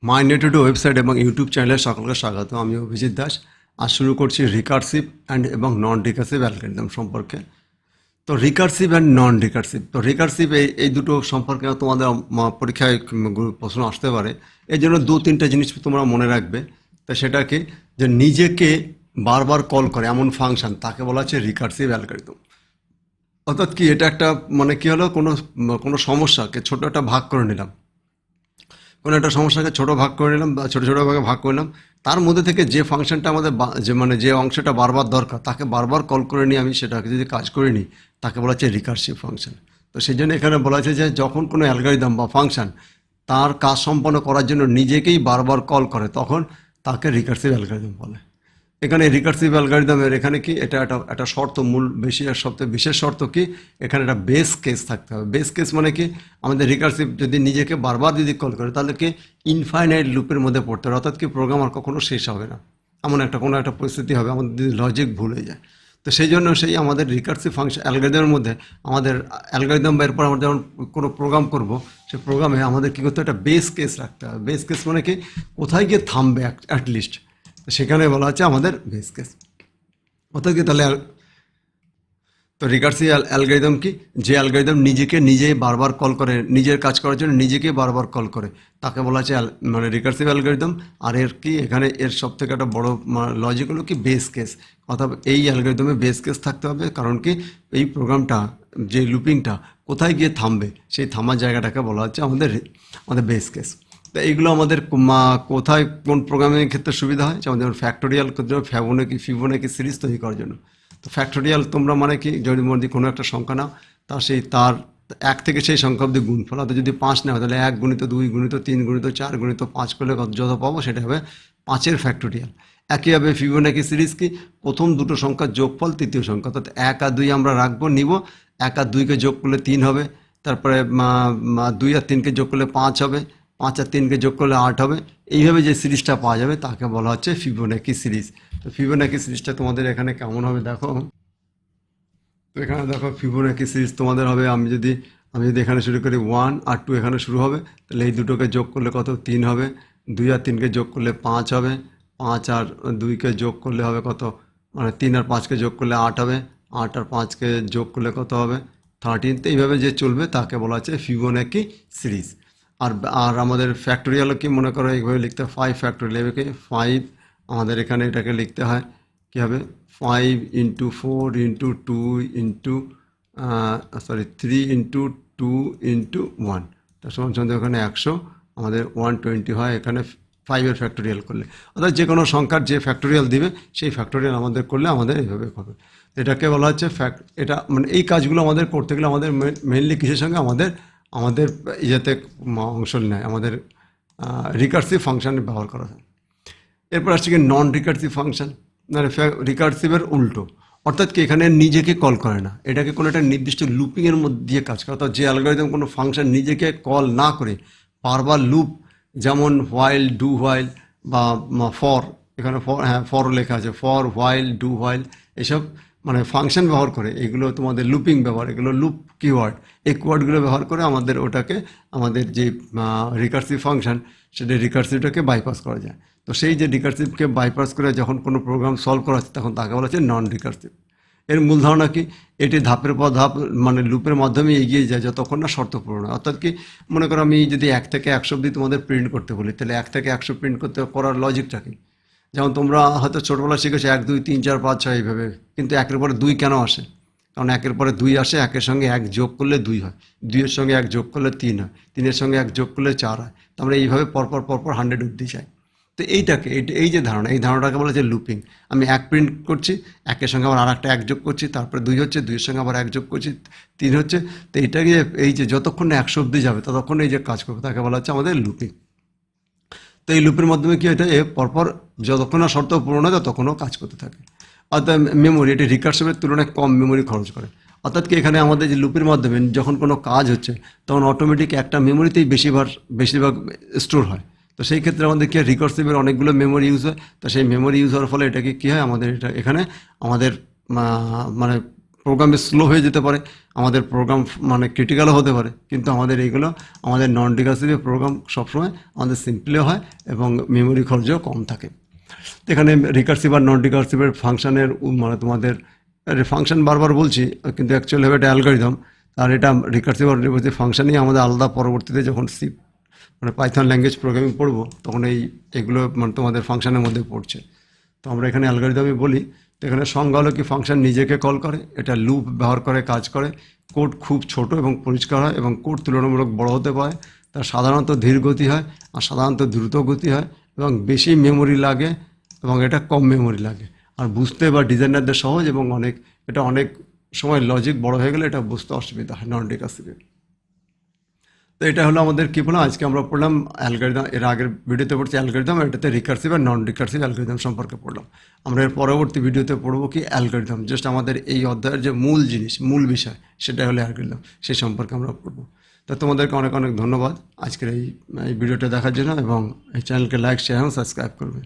মাই network website এবং YouTube চ্যানেলে সকলকে স্বাগত। আমি অভিজিৎ দাস। আজ শুরু করছি রিকার্সিভ অ্যান্ড এবং নন রিকার্সিভ অ্যালগরিদম সম্পর্কে। তো রিকার্সিভ অ্যান্ড নন রিকার্সিভ, তো রিকার্সিভ এই দুটো সম্পর্কে তোমাদের পরীক্ষায় প্রশ্ন আসতে পারে। এই জন্য দু তিনটা জিনিস তোমরা মনে রাখবে। তো সেটা কি, যে নিজেকে বারবার কল করে এমন ফাংশন, তাকে বলা হচ্ছে রিকার্সিভ অ্যালগরিদম। অর্থাৎ কি, এটা একটা মানে কি হলো, কোনো সমস্যাকে ছোটো একটা ভাগ করে নিলাম, কোনো একটা সমস্যাকে ছোটো ভাগ করে নিলাম বা ছোটো ছোটো ভাগে ভাগ করলাম, তার মধ্যে থেকে যে ফাংশনটা আমাদের যে অংশটা বারবার দরকার, তাকে বারবার কল করে নিয়ে আমি সেটাকে যদি কাজ করে নিই, তাকে বলা হচ্ছে রিকার্সিভ ফাংশন। তো সেই জন্য এখানে বলা হচ্ছে যে যখন কোনো অ্যালগরিদম বা ফাংশন তার কাজ সম্পন্ন করার জন্য নিজেকেই বারবার কল করে, তখন তাকে রিকার্সিভ অ্যালগরিদম বলে। এখানে রিকার্সিভ অ্যালগরিদমের এখানে কি, এটা একটা শর্ত, মূল বেশি আর সবথেকে বিশেষ শর্ত কি, এখানে একটা বেস কেস থাকতে হবে। বেস কেস মানে কি, আমাদের রিকার্সিভ যদি নিজেকে বারবার যদি কল করে, তাহলে কি ইনফাইনাইট লুপের মধ্যে পড়তে হবে, অর্থাৎ কি প্রোগ্রাম আর কখনো শেষ হবে না, এমন কোনো একটা পরিস্থিতি হবে আমাদের যদি লজিক ভুল হয়ে যায়। তো সেই জন্য আমাদের রিকার্সিভ ফাংশন অ্যালগরিদমের মধ্যে, আমাদের অ্যালগরিদম বা এরপর আমরা যখন কোনো প্রোগ্রাম করব, সেই প্রোগ্রামে আমাদের কী করতে হবে, একটা বেস কেস রাখতে হবে। বেস কেস মানে কি, কোথায় গিয়ে থামবে অ্যাটলিস্ট, সেখানে বলা হচ্ছে আমাদের বেস কেস। অর্থাৎ কি, তাহলে তো রিকার্সিভ অ্যালগরিদম কি, যে অ্যালগরিদম নিজেকে নিজেই বারবার কল করে, নিজের কাজ করার জন্য নিজেকে বারবার কল করে, তাকে বলা হচ্ছে মানে রিকার্সিভ অ্যালগরিদম। আর এর কি, এখানে এর সব থেকে একটা বড় লজিক হলো কি বেস কেস। অর্থাৎ এই অ্যালগরিদমে বেস কেস থাকতে হবে, কারণ কি এই প্রোগ্রামটা, যে লুপিংটা কোথায় গিয়ে থামবে, সেই থামার জায়গাটাকে বলা হচ্ছে আমাদের বেস কেস। তো এইগুলো আমাদের কোথায় কোন প্রোগ্রামিংয়ের ক্ষেত্রে সুবিধা হয়, যেমন ফ্যাক্টোরিয়াল ফিবোনাকি সিরিজ তৈরি করার জন্য। তো ফ্যাক্টোরিয়াল তোমরা মানে কি, যদি কোনো একটা সংখ্যা নাও, তার এক থেকে সেই সংখ্যা অব্দি গুণফল, অর্থাৎ যদি 5 নেওয়া, তাহলে 1 গুণিত 2 গুণিত 3 গুণিত 4 গুণিত 5 করলে যত পাবো সেটা হবে 5-এর ফ্যাক্টোরিয়াল। একইভাবে ফিবোনাকি সিরিজ কি, প্রথম দুটো সংখ্যার যোগফল তৃতীয় সংখ্যা, অর্থাৎ 1 আর 2 আমরা নিব, 1 আর 2কে যোগ করলে 3 হবে, তারপরে 2 আর 3কে যোগ করলে 5 হবে, 5 আর 3কে যোগ করলে 8 হবে। এইভাবে যে সিরিজটা পাওয়া যাবে তাকে বলা হচ্ছে ফিবোনাকি সিরিজ। তো ফিবোনাকি সিরিজটা তোমাদের এখানে কেমন হবে দেখো। তো এখানে দেখো ফিবোনাকি সিরিজ তোমাদের হবে, আমি যদি এখানে শুরু করি 1 আর 2 এখানে শুরু হবে, তাহলে এই দুটোকে যোগ করলে কত, 3 হবে। 2 আর 3কে যোগ করলে 5 হবে, 5 আর 2কে যোগ করলে হবে কত, মানে 3 আর 5কে যোগ করলে 8 হবে, 8 আর 5কে যোগ করলে কত হবে, 13। তো এইভাবে যে চলবে তাকে বলা হচ্ছে ফিবোনাকি সিরিজ। আর আর আমাদের ফ্যাক্টোরিয়ালও কি, মনে করো এইভাবে লিখতে হয় 5 ফ্যাক্টোরিয়াল, এভাবে 5 আমাদের এখানে এটাকে লিখতে হয় কী হবে, 5 into 4 into 2 into 3 into 2 into 1, তার সমান সমান ওখানে 100, আমাদের 120 হয় এখানে 5-এর ফ্যাক্টোরিয়াল করলে। অর্থাৎ যে কোনো সংখ্যার যে ফ্যাক্টোরিয়াল দিবে, সেই ফ্যাক্টোরিয়াল আমাদের করলে আমাদের এইভাবে হবে। এটাকে বলা হচ্ছে এটা মানে এই কাজগুলো আমাদের করতে গেলে আমাদের মেনলি কিসের সঙ্গে, আমাদের ইয়েতে অংশ নেয়, আমাদের রিকার্সিভ ফাংশন ব্যবহার করা হয়। এরপর আসছে কি নন রিকার্সিভ ফাংশন, মানে রিকার্সিভের উল্টো। অর্থাৎ কি, এখানে নিজেকে কল করে না, এটাকে কোনো একটা নির্দিষ্ট লুপিংয়ের মধ্যে দিয়ে কাজ করে। অর্থাৎ যে অ্যালগরিদম কোনো ফাংশন নিজেকে কল না করে বারবার লুপ, যেমন হোয়াইল, ডু হোয়াইল বা ফর, এখানে ফর লেখা আছে, ফর, হোয়াইল, ডু হোয়াইল, এসব মানে ফাংশন ব্যবহার করে, এগুলো তোমাদের লুপিং ব্যবহার, এগুলো লুপ কিওয়ার্ড, এই কিওয়ার্ডগুলো ব্যবহার করে আমাদের যে রিকার্সিভ ফাংশন, সেটা রিকার্সিভটাকে বাইপাস করা যায়। তো সেই যে রিকার্সিভকে বাইপাস করে যখন কোনো প্রোগ্রাম সলভ করা হচ্ছে, তখন তাকে বলা হচ্ছে নন রিকার্সিভ। এর মূল ধারণা কি, এটি ধাপের পর ধাপ মানে লুপের মাধ্যমে এগিয়ে যায় যতক্ষণ না শর্ত পূরণ হয়। অর্থাৎ কি, মনে করো আমি যদি 1 থেকে 100 অব্দি তোমাদের প্রিন্ট করতে বলি, তাহলে 1 থেকে 100 প্রিন্ট করার লজিকটা কি, যেমন তোমরা হয়তো ছোটোবেলা শিখেছো 1 2 3 4 5 6 এইভাবে, কিন্তু 1-এর পরে 2 কেন আসে, কারণ 1-এর পরে 2 আসে, 1-এর সঙ্গে 1 যোগ করলে 2 হয়, 2-এর সঙ্গে 1 যোগ করলে 3 হয়, 3-এর সঙ্গে 1 যোগ করলে 4 হয়। তো আমরা এইভাবে পরপর 100 অব্দি চাই। তো এই যে ধারণা, এই ধারণাটাকে বলা হচ্ছে লুপিং। আমি 1 প্রিন্ট করছি, 1-এর সঙ্গে আবার আরেকটা 1 যোগ করছি, তারপরে 2 হচ্ছে, 2-এর সঙ্গে আবার 1 যোগ করছি, 3 হচ্ছে। তো এইটাকে এই যে যতক্ষণ না 100 অব্দি যাবে, ততক্ষণ এই যে কাজ করবে, তাকে বলা হচ্ছে আমাদের লুপিং। তো এই লুপের মাধ্যমে কী হয়, এটা পরপর যতক্ষণ না শর্ত পূরণ হয় ততক্ষণও কাজ করতে থাকে। অর্থাৎ মেমোরি, এটি রিকার্সিভের তুলনায় কম মেমোরি খরচ করে। অর্থাৎ কি, এখানে আমাদের যে লুপের মাধ্যমে যখন কোনো কাজ হচ্ছে, তখন অটোমেটিক একটা মেমোরিতেই বেশিরভাগ স্টোর হয়। তো সেই ক্ষেত্রে আমাদের কী হয়, রিকার্সিভের অনেকগুলো মেমোরি ইউজ হয়। তো সেই মেমোরি ইউজ হওয়ার ফলে এটাকে কী হয়, আমাদের এখানে আমাদের মানে প্রোগ্রামে স্লো হয়ে যেতে পারে, আমাদের প্রোগ্রাম মানে ক্রিটিক্যালও হতে পারে, কিন্তু আমাদের এইগুলো আমাদের নন রিকার্সিভ প্রোগ্রাম সবসময় আমাদের সিম্পলিও হয় এবং মেমোরি খরচও কম থাকে। এখানে রিকার্সিভ আর নন রিকার্সিভের ফাংশনের মানে তোমাদের ফাংশন বারবার বলছি, কিন্তু অ্যাকচুয়ালি হবে এটা অ্যালগরিদম। আর এটা রিকার্সিভ আর রিকার্সিভ ফাংশনই আমাদের আলাদা, পরবর্তীতে যখন সি মানে পাইথন ল্যাঙ্গুয়েজ প্রোগ্রামিং পড়বো তখন এগুলো মানে তোমাদের ফাংশনের মধ্যে পড়ছে। তো আমরা এখানে অ্যালগরিদমই বলি। তো এখানে সংজ্ঞা হলো কি, ফাংশন নিজেকে কল করে, এটা লুপ ব্যবহার করে কাজ করে, কোড খুব ছোট এবং পরিষ্কার হয় এবং কোড তুলনামূলক বড় হতে পারে, তার সাধারণত ধীর গতি হয় আর সাধারণত দ্রুত গতি হয় এবং বেশি মেমোরি লাগে এবং এটা কম মেমোরি লাগে। আর বুঝতে বা ডিজাইনারদের সহজ এবং এটা অনেক সময় লজিক বড় হয়ে গেলে এটা বুঝতে অসুবিধা হয় নন রিকার্সিভে। তো এটা হলো আমাদের কী বললাম, আজকে আমরা পড়লাম অ্যালগরিদম। এর আগের ভিডিওতে পড়ছি অ্যালগরিদম, এটাতে রিকার্সিভ আর নন রিকার্সিভ অ্যালগরিদম সম্পর্কে পড়লাম। আমরা এর পরবর্তী ভিডিওতে পড়বো কি অ্যালগরিদম, জাস্ট আমাদের এই অধ্যায়ের যে মূল জিনিস, মূল বিষয়, সেটা হলো অ্যালগরিদম, সেই সম্পর্কে আমরা পড়বো। তো তোমাদেরকে অনেক অনেক ধন্যবাদ আজকের এই ভিডিওটা দেখার জন্য, এবং এই চ্যানেলকে লাইক, শেয়ার এবং সাবস্ক্রাইব করবে।